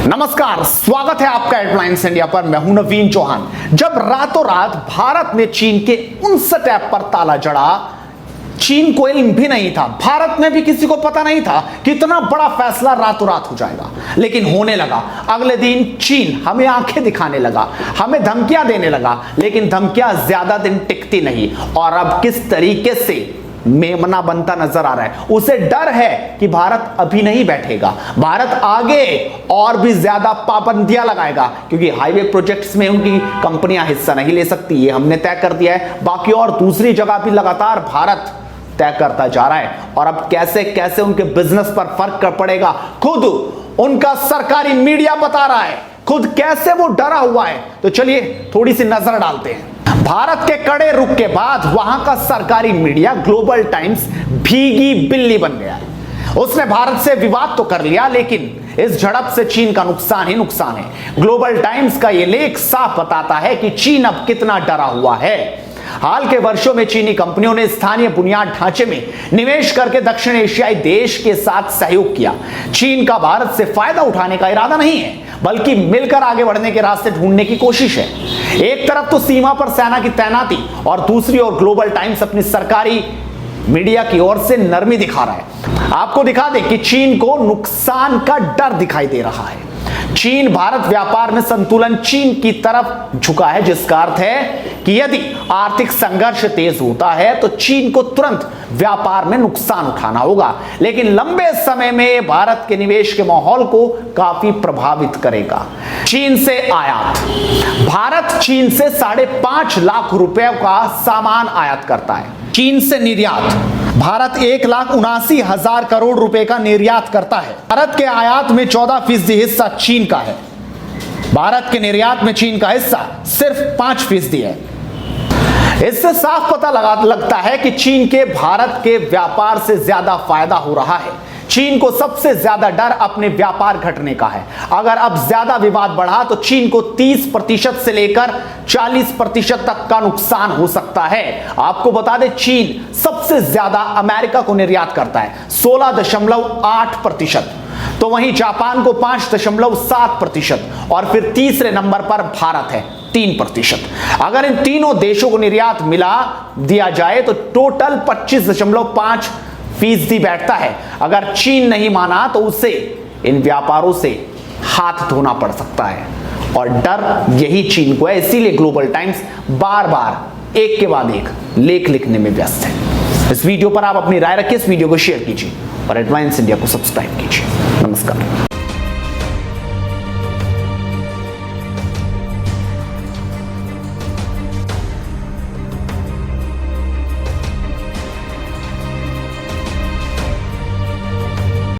नमस्कार, स्वागत है आपका हेडलाइंस इंडिया पर। मैं हूं नवीन चौहान। जब रातों रात भारत ने चीन के 59 ऐप पर ताला जड़ा, चीन को इल्म भी नहीं था, भारत में भी किसी को पता नहीं था कि इतना बड़ा फैसला रातों रात हो जाएगा, लेकिन होने लगा। अगले दिन चीन हमें आंखें दिखाने लगा, हमें धमकियां देने लगा, लेकिन धमकियां ज्यादा दिन टिकती नहीं। और अब किस तरीके से मेमना बनता नजर आ रहा है। उसे डर है कि भारत अभी नहीं बैठेगा, भारत आगे और भी ज्यादा पाबंदियां लगाएगा, क्योंकि हाईवे प्रोजेक्ट्स में उनकी कंपनियां हिस्सा नहीं ले सकती, ये हमने तय कर दिया है। बाकी और दूसरी जगह भी लगातार भारत तय करता जा रहा है। और अब कैसे कैसे उनके बिजनेस पर फर्क पड़ेगा, खुद उनका सरकारी मीडिया बता रहा है, खुद कैसे वो डरा हुआ है। तो चलिए थोड़ी सी नजर डालते हैं। भारत के कड़े रुख के बाद वहां का सरकारी मीडिया ग्लोबल टाइम्स भीगी बिल्ली बन गया है। उसने भारत से विवाद तो कर लिया, लेकिन इस झड़प से चीन का नुकसान ही नुकसान है। ग्लोबल टाइम्स का यह लेख साफ बताता है कि चीन अब कितना डरा हुआ है। हाल के वर्षों में चीनी कंपनियों ने स्थानीय बुनियाद ढांचे में निवेश करके दक्षिण एशियाई देश के साथ सहयोग किया। चीन का भारत से फायदा उठाने का इरादा नहीं है, बल्कि मिलकर आगे बढ़ने के रास्ते ढूंढने की कोशिश है। एक तरफ तो सीमा पर सेना की तैनाती और दूसरी ओर ग्लोबल टाइम्स अपनी सरकारी मीडिया की ओर से नरमी दिखा रहा है। आपको दिखा दें कि चीन को नुकसान का डर दिखाई दे रहा है। चीन भारत व्यापार में संतुलन चीन की तरफ झुका है, जिसका अर्थ है कि यदि आर्थिक संघर्ष तेज होता है तो चीन को तुरंत व्यापार में नुकसान उठाना होगा, लेकिन लंबे समय में भारत के निवेश के माहौल को काफी प्रभावित करेगा। चीन से आयात। भारत चीन से 5.5 लाख रुपए का सामान आयात करता है। चीन से निर्यात। भारत 1,79,000 करोड़ रुपए का निर्यात करता है। भारत के आयात में 14% हिस्सा चीन का है। भारत के निर्यात में चीन का हिस्सा सिर्फ 5% है। इससे साफ पता लगता है कि चीन के भारत के व्यापार से ज्यादा फायदा हो रहा है। चीन को सबसे ज्यादा डर अपने व्यापार घटने का है। अगर अब ज्यादा विवाद बढ़ा तो चीन को 30% से लेकर 40% तक का नुकसान हो सकता है। आपको बता दें, चीन सबसे ज्यादा अमेरिका को निर्यात करता है 16.8%, तो वहीं जापान को 5.7% और फिर तीसरे नंबर पर भारत है 3%। अगर इन तीनों देशों को निर्यात मिला दिया जाए तो टोटल 25.5% बैठता है। अगर चीन नहीं माना तो उसे इन व्यापारों से हाथ धोना पड़ सकता है, और डर यही चीन को है। इसीलिए ग्लोबल टाइम्स बार बार एक के बाद एक लेख लिखने में व्यस्त है। इस वीडियो पर आप अपनी राय रखिए, इस वीडियो को शेयर कीजिए और हेडलाइंस इंडिया को सब्सक्राइब कीजिए। नमस्कार।